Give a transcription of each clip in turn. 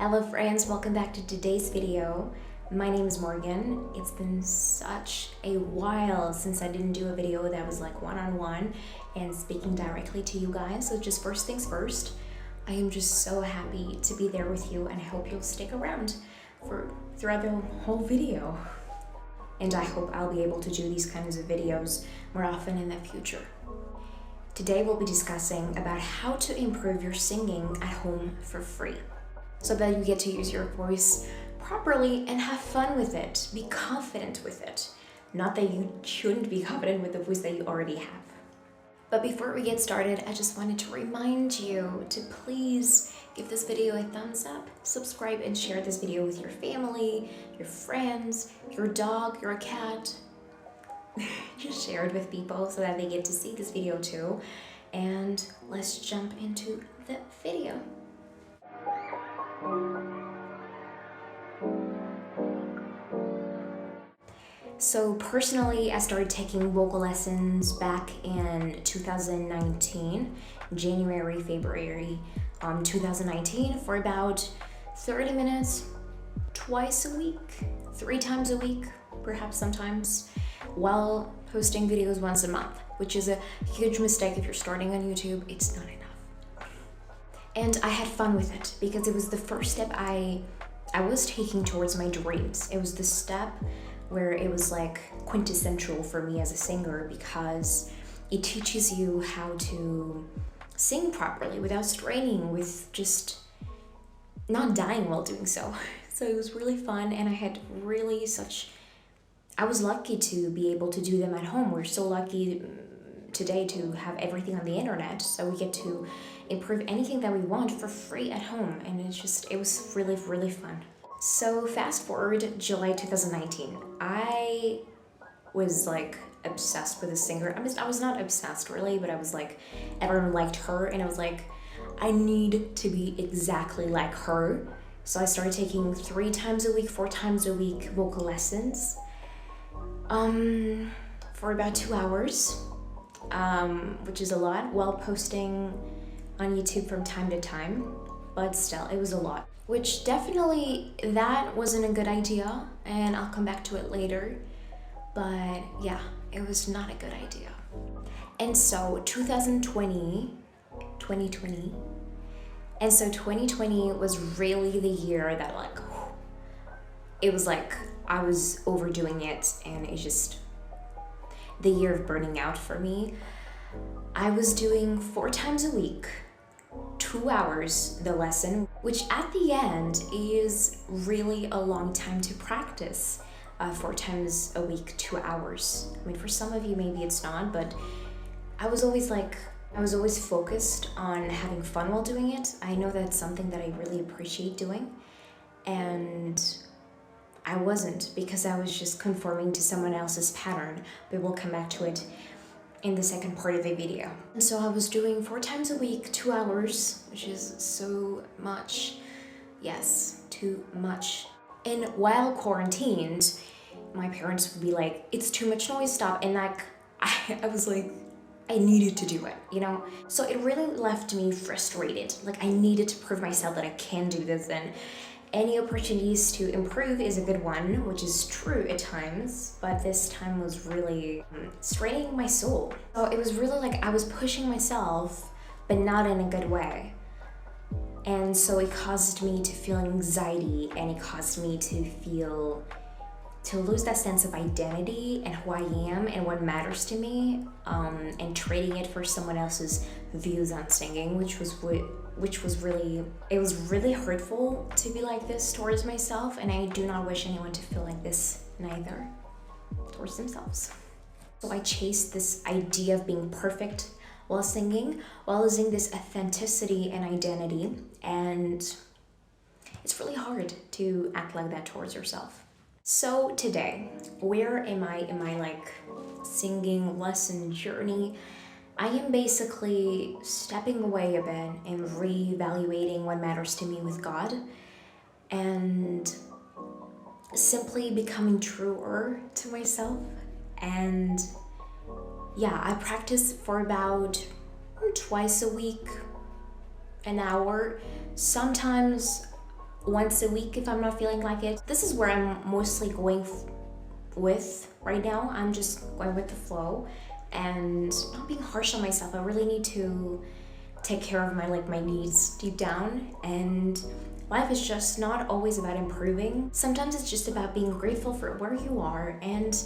Hello friends, welcome back to today's video. My name is Morgan. It's been such a while since I didn't do a video that was like one-on-one and speaking directly to you guys. So just first things first, I am just so happy to be there with you and I hope you'll stick around throughout the whole video. And I hope I'll be able to do these kinds of videos more often in the future. Today we'll be discussing about how to improve your singing at home for free, so that you get to use your voice properly and have fun with it. Be confident with it. Not that you shouldn't be confident with the voice that you already have. But before we get started, I just wanted to remind you to please give this video a thumbs up, subscribe and share this video with your family, your friends, your dog, your cat. Just share it with people so that they get to see this video too. And let's jump into the video. So personally, I started taking vocal lessons back in 2019, January, February 2019, for about 30 minutes, twice a week, 3 times a week, perhaps sometimes, while posting videos once a month, which is a huge mistake if you're starting on YouTube. It's not enough. And I had fun with it because it was the first step I was taking towards my dreams. It was the step where it was like quintessential for me as a singer because it teaches you how to sing properly without straining, with just not dying while doing so. So it was really fun and I had really I was lucky to be able to do them at home. We're so lucky today to have everything on the internet, so we get to improve anything that we want for free at home, and it was really, really fun. So fast forward July 2019, I was like obsessed with a singer. I was not obsessed really, but I was like, everyone liked her and I was like, I need to be exactly like her. So I started taking 3 times a week, 4 times a week vocal lessons for about 2 hours, which is a lot, while posting on YouTube from time to time, but still, it was a lot. Which definitely, that wasn't a good idea, and I'll come back to it later, but yeah, it was not a good idea. And so 2020, and so 2020 was really the year that it was like I was overdoing it, and it's just the year of burning out for me. I was doing 4 times a week, 2 hours the lesson, which at the end is really a long time to practice. 4 times a week, 2 hours. I mean, for some of you maybe it's not, but I was always focused on having fun while doing it. I know that's something that I really appreciate doing, and I wasn't, because I was just conforming to someone else's pattern, but we'll come back to it in the second part of the video. And so I was doing 4 times a week, 2 hours, which is so much. Yes, too much. And while quarantined, my parents would be like, it's too much noise, stop. And like, I was like, I needed to do it, you know? So it really left me frustrated. Like, I needed to prove myself that I can do this, and any opportunities to improve is a good one, which is true at times, but this time was really straining my soul. So it was really like I was pushing myself, but not in a good way. And so it caused me to feel anxiety, and it caused me to lose that sense of identity and who I am and what matters to me, and trading it for someone else's views on singing, which was really hurtful to be like this towards myself, and I do not wish anyone to feel like this neither towards themselves. So I chased this idea of being perfect while singing, while losing this authenticity and identity, and it's really hard to act like that towards yourself. So today, where am I in my like singing lesson journey? I am basically stepping away a bit and reevaluating what matters to me with God, and simply becoming truer to myself. And yeah, I practice for about twice a week, an hour. Sometimes once a week if I'm not feeling like it. This is where I'm mostly going with right now. I'm just going with the flow and not being harsh on myself. I really need to take care of my needs deep down, and life is just not always about improving. Sometimes it's just about being grateful for where you are and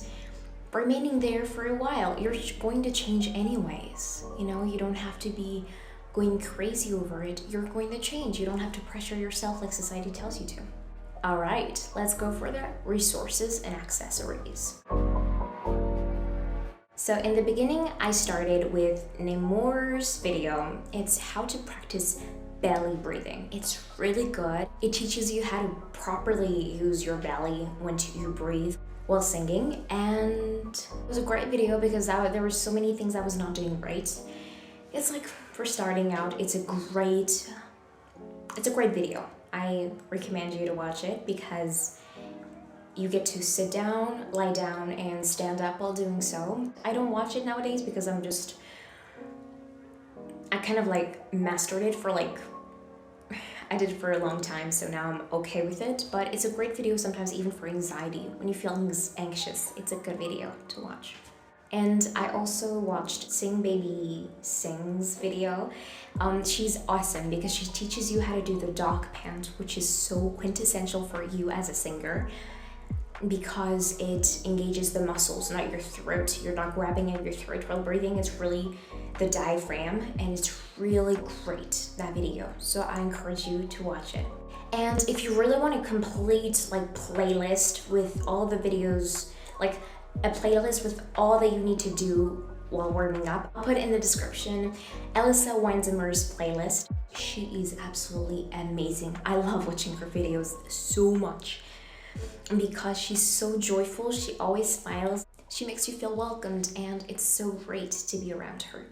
remaining there for a while. You're going to change anyways. You don't have to be going crazy over it. You're going to change. You don't have to pressure yourself like society tells you to. All right, let's go for the resources and accessories. So in the beginning, I started with Nemour's video. It's how to practice belly breathing. It's really good. It teaches you how to properly use your belly when you breathe while singing, and it was a great video because there were so many things I was not doing right. It's like, for starting out, it's a great video. I recommend you to watch it because you get to sit down, lie down, and stand up while doing so. I don't watch it nowadays because I kind of mastered it I did it for a long time, so now I'm okay with it. But it's a great video sometimes even for anxiety. When you're feeling anxious, it's a good video to watch. And I also watched Sing Baby Sing's video. She's awesome because she teaches you how to do the dog pant, which is so quintessential for you as a singer because it engages the muscles, not your throat. You're not grabbing at your throat while breathing. It's really the diaphragm, and it's really great, that video. So I encourage you to watch it. And if you really want a complete playlist with all the videos, a playlist with all that you need to do while warming up, I'll put in the description Elisa Weinzimmer's playlist. She is absolutely amazing. I love watching her videos so much because she's so joyful. She always smiles. She makes you feel welcomed, and it's so great to be around her.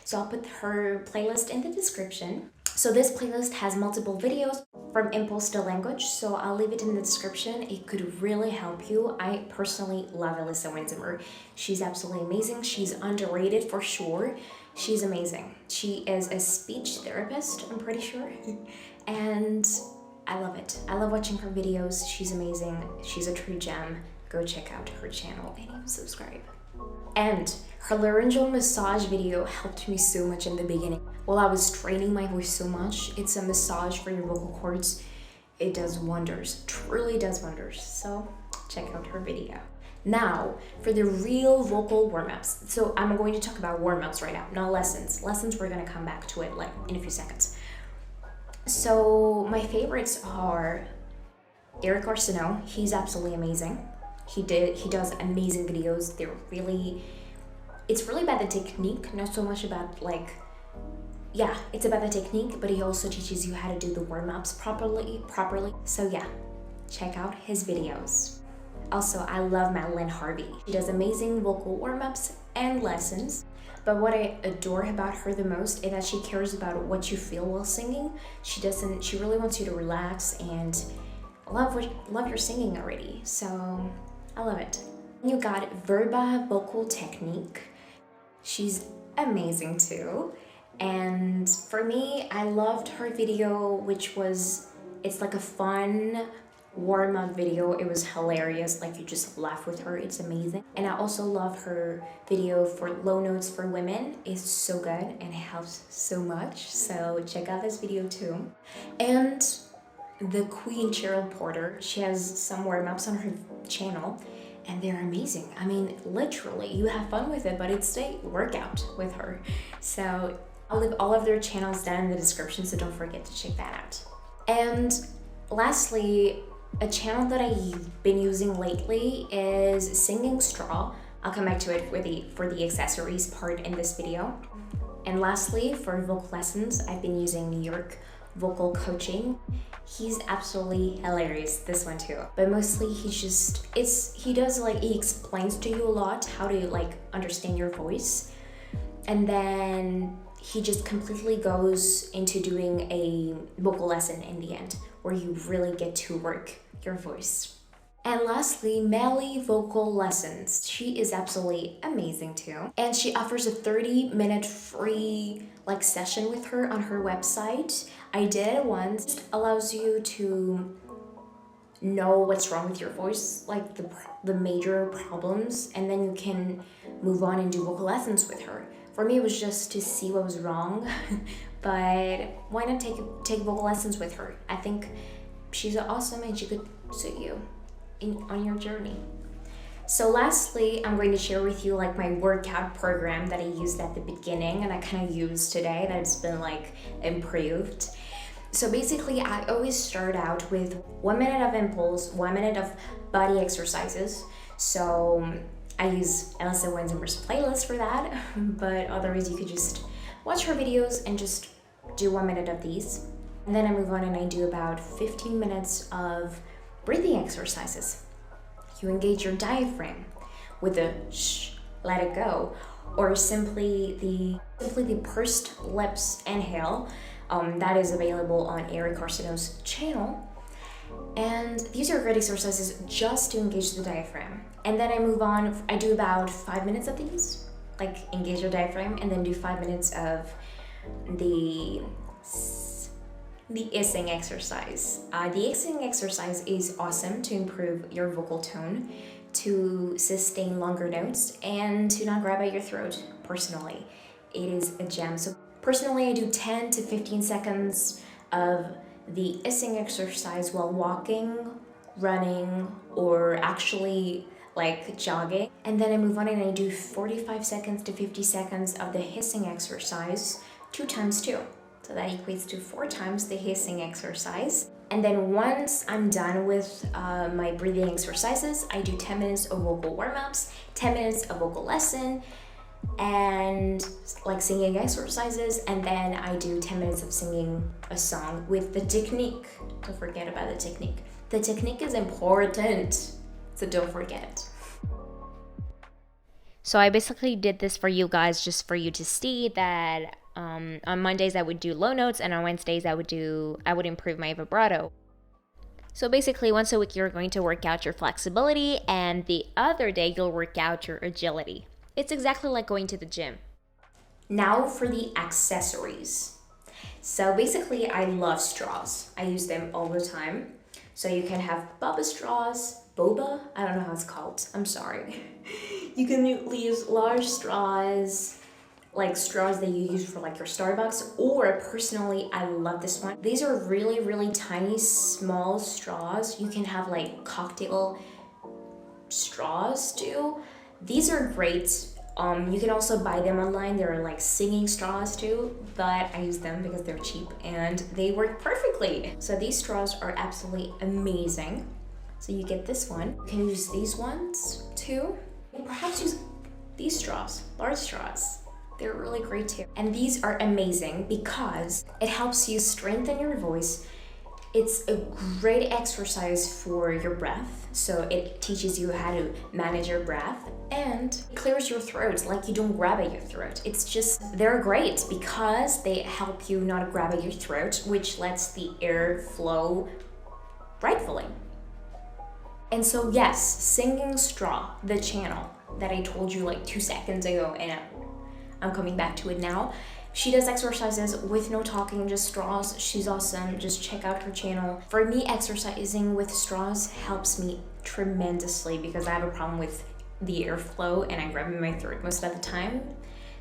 So I'll put her playlist in the description. So this playlist has multiple videos from impulse to language, so I'll leave it in the description. It could really help you. I personally love Elisa Weinzimmer. She's absolutely amazing. She's underrated for sure. She's amazing. She is a speech therapist, I'm pretty sure. And I love it. I love watching her videos. She's amazing. She's a true gem. Go check out her channel and even subscribe. And her laryngeal massage video helped me so much in the beginning. While I was training my voice so much, it's a massage for your vocal cords. It does wonders, truly does wonders. So check out her video. Now, for the real vocal warm-ups. So I'm going to talk about warm-ups right now, not lessons. Lessons, we're gonna come back to it in a few seconds. So my favorites are Eric Arsenault. He's absolutely amazing. He does amazing videos. It's really about the technique, not so much about it's about the technique, but he also teaches you how to do the warm-ups properly. So yeah, check out his videos. Also, I love Madeline Harvey. She does amazing vocal warm-ups and lessons. But what I adore about her the most is that she cares about what you feel while singing. She really wants you to relax and love your singing already. So I love it. You got Verba Vocal Technique. She's amazing too. And for me, I loved her video, it's like a fun warm-up video. It was hilarious. You just laugh with her. It's amazing. And I also love her video for low notes for women. It's so good and it helps so much. So check out this video too. And the Queen Cheryl Porter, she has some warm-ups on her channel and they're amazing. I mean, literally, you have fun with it, but it's a workout with her. So I'll leave all of their channels down in the description, so don't forget to check that out. And lastly, a channel that I've been using lately is Singing Straw. I'll come back to it for the accessories part in this video. And lastly, for vocal lessons, I've been using New York Vocal Coaching. He's absolutely hilarious, this one too. But mostly he explains to you a lot how to understand your voice. And then he just completely goes into doing a vocal lesson in the end, where you really get to work your voice. And lastly, Melly Vocal Lessons. She is absolutely amazing too. And she offers a 30-minute free like session with her on her website. I did it once. It allows you to know what's wrong with your voice, like the major problems, and then you can move on and do vocal lessons with her. For me, it was just to see what was wrong, but why not take vocal lessons with her? I think she's awesome and she could suit you on your journey. So lastly, I'm going to share with you like my workout program that I used at the beginning and I kind of used today that's been like improved. So basically, I always start out with 1 minute of impulse, 1 minute of body exercises. So I use Alyssa Winzimmer's playlist for that, but otherwise you could just watch her videos and just do 1 minute of these. And then I move on and I do about 15 minutes of breathing exercises. You engage your diaphragm with a shh, let it go, or simply the pursed lips inhale. That is available on Eric Carcino's channel. And these are great exercises just to engage the diaphragm. And then I move on, I do about 5 minutes of these, like engage your diaphragm, and then do 5 minutes of the hissing exercise. The hissing exercise is awesome to improve your vocal tone, to sustain longer notes, and to not grab at your throat. Personally, it is a gem. So personally, I do 10 to 15 seconds of the hissing exercise while walking, running, or actually like jogging. And then I move on and I do 45 seconds to 50 seconds of the hissing exercise 2 times 2. So that equates to 4 times the hissing exercise. And then once I'm done with my breathing exercises, I do 10 minutes of vocal warm-ups, 10 minutes of vocal lesson, and like singing exercises, and then I do 10 minutes of singing a song with the technique. Don't forget about the technique. The technique is important, so don't forget. So I basically did this for you guys just for you to see that on Mondays I would do low notes, and on Wednesdays I would improve my vibrato. So basically once a week you're going to work out your flexibility, and the other day you'll work out your agility. It's exactly like going to the gym. Now for the accessories. So basically I love straws. I use them all the time. So you can have boba straws, boba? I don't know how it's called. I'm sorry. You can use large straws, like straws that you use for like your Starbucks, or personally, I love this one. These are really, really tiny, small straws. You can have like cocktail straws too. These are great. You can also buy them online. They're like singing straws too, but I use them because they're cheap and they work perfectly. So these straws are absolutely amazing. So you get this one. You can use these ones too. And perhaps use these straws, large straws. They're really great too. And these are amazing because it helps you strengthen your voice. It's a great exercise for your breath. So it teaches you how to manage your breath and it clears your throat, like you don't grab at your throat. It's just, they're great because they help you not grab at your throat, which lets the air flow rightfully. And so yes, Singing Straw, the channel that I told you like 2 seconds ago, and I'm coming back to it now. She does exercises with no talking, just straws. She's awesome. Just check out her channel. For me, exercising with straws helps me tremendously because I have a problem with the airflow and I grab in my throat most of the time.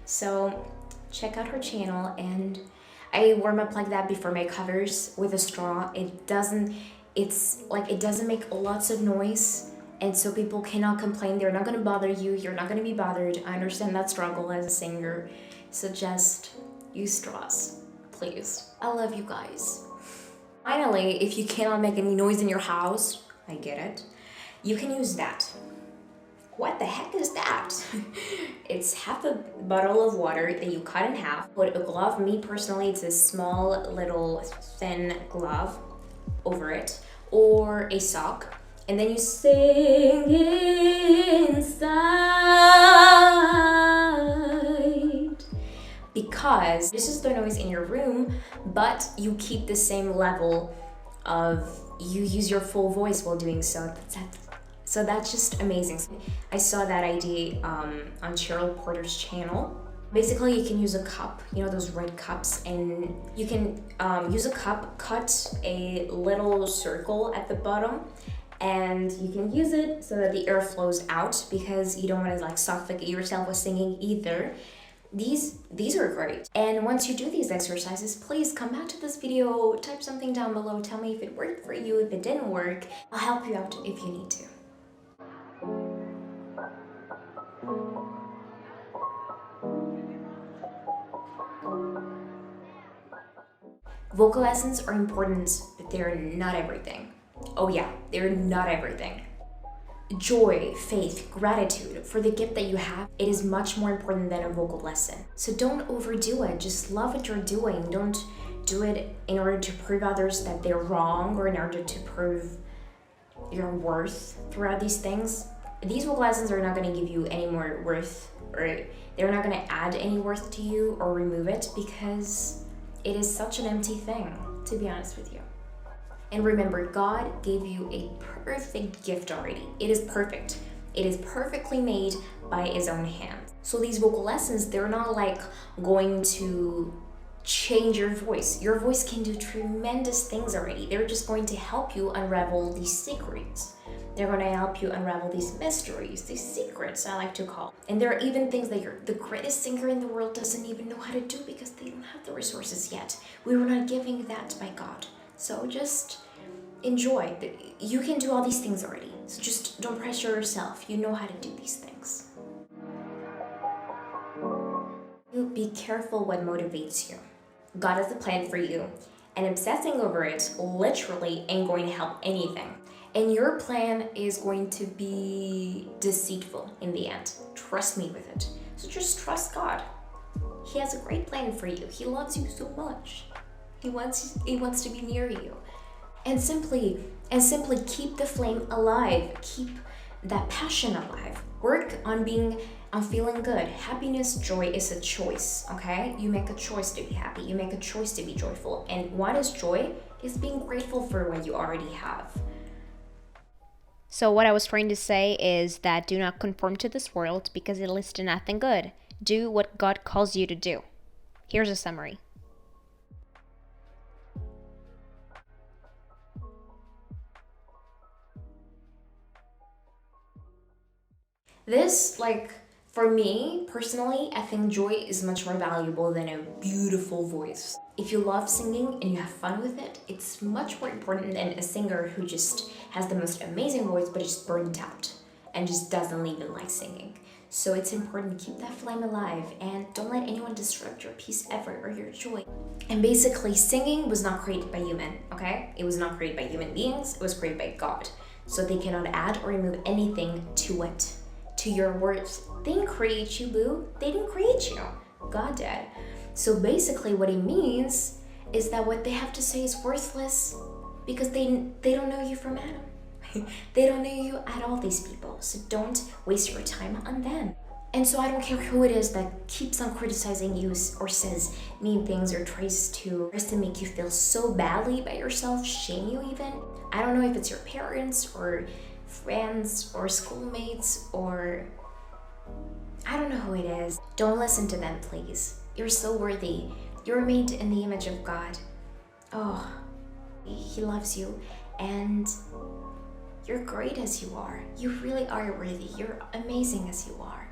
So check out her channel, and I warm up like that before my covers with a straw. It doesn't make lots of noise. And so people cannot complain. They're not going to bother you. You're not going to be bothered. I understand that struggle as a singer. So just use straws, please. I love you guys. Finally, if you cannot make any noise in your house, I get it, you can use that. What the heck is that? It's half a bottle of water that you cut in half. Put a glove. Me personally, it's a small little thin glove over it, or a sock. And then you sing inside, because this is the noise in your room, but you keep the same level of, you use your full voice while doing so. So that's just amazing. I saw that idea on Cheryl Porter's channel. Basically, you can use a cup, you know, those red cups, and you can use a cup, cut a little circle at the bottom, and you can use it so that the air flows out, because you don't want to like suffocate yourself with singing either. These are great. And once you do these exercises, please come back to this video, type something down below, tell me if it worked for you, if it didn't work. I'll help you out if you need to. Vocal lessons are important, but they're not everything. Oh yeah, they're not everything. Joy, faith, gratitude for the gift that you have, it is much more important than a vocal lesson. So don't overdo it, just love what you're doing. Don't do it in order to prove others that they're wrong, or in order to prove your worth throughout these things. These vocal lessons are not going to give you any more worth, or they're not going to add any worth to you or remove it, because it is such an empty thing, to be honest with you. And remember, God gave you a perfect gift already. It is perfect. It is perfectly made by His own hand. So these vocal lessons, they're not like going to change your voice. Your voice can do tremendous things already. They're just going to help you unravel these secrets. They're going to help you unravel these mysteries, these secrets, I like to call. And there are even things that the greatest singer in the world doesn't even know how to do, because they don't have the resources yet. We were not given that by God. So just enjoy. You can do all these things already. So just don't pressure yourself. You know how to do these things. Be careful what motivates you. God has a plan for you, and obsessing over it literally ain't going to help anything. And your plan is going to be deceitful in the end. Trust me with it. So just trust God. He has a great plan for you. He loves you so much. He wants to be near you. And simply keep the flame alive. Keep that passion alive. Work on feeling good. Happiness, joy is a choice, okay? You make a choice to be happy. You make a choice to be joyful. And what is joy? Is being grateful for what you already have. So what I was trying to say is that do not conform to this world, because it leads to nothing good. Do what God calls you to do. Here's a summary. This, for me, personally, I think joy is much more valuable than a beautiful voice. If you love singing and you have fun with it, it's much more important than a singer who just has the most amazing voice but is burnt out and just doesn't even like singing. So it's important to keep that flame alive, and don't let anyone disrupt your peace, effort, or your joy. And basically, singing was not created by human, okay? It was not created by human beings, it was created by God. So they cannot add or remove anything to it. To your worth. They didn't create you, boo. They didn't create you. God did. So basically what it means is that what they have to say is worthless, because they don't know you from Adam. They don't know you at all, these people. So don't waste your time on them. And so I don't care who it is that keeps on criticizing you or says mean things or tries to make you feel so badly about yourself, shame you even. I don't know if it's your parents or friends or schoolmates, or I don't know who it is. Don't listen to them, please. You're so worthy. You're made in the image of God. Oh, He loves you, and you're great as you are. You really are worthy. You're amazing as you are.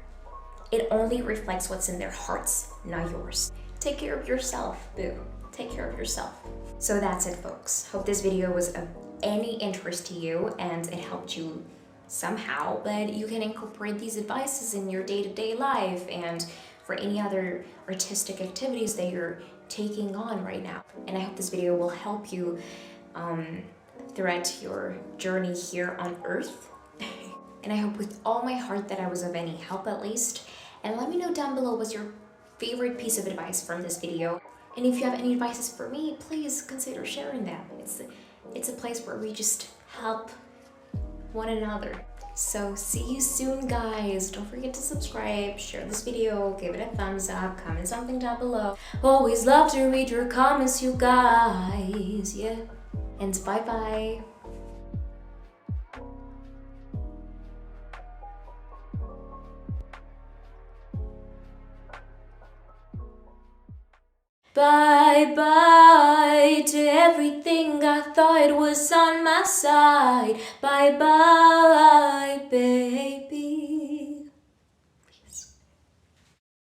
It only reflects what's in their hearts, not yours. Take care of yourself, boo. Take care of yourself. So that's it, folks. Hope this video was of any interest to you and it helped you somehow, but you can incorporate these advices in your day-to-day life and for any other artistic activities that you're taking on right now. And I hope this video will help you throughout your journey here on Earth. And I hope with all my heart that I was of any help at least. And let me know down below what's your favorite piece of advice from this video. And if you have any advices for me, please consider sharing them. It's a place where we just help one another. So see you soon, guys. Don't forget to subscribe, share this video, give it a thumbs up, comment something down below. Always love to read your comments, you guys. Yeah. And bye-bye. Bye bye to everything I thought was on my side. Bye bye, baby.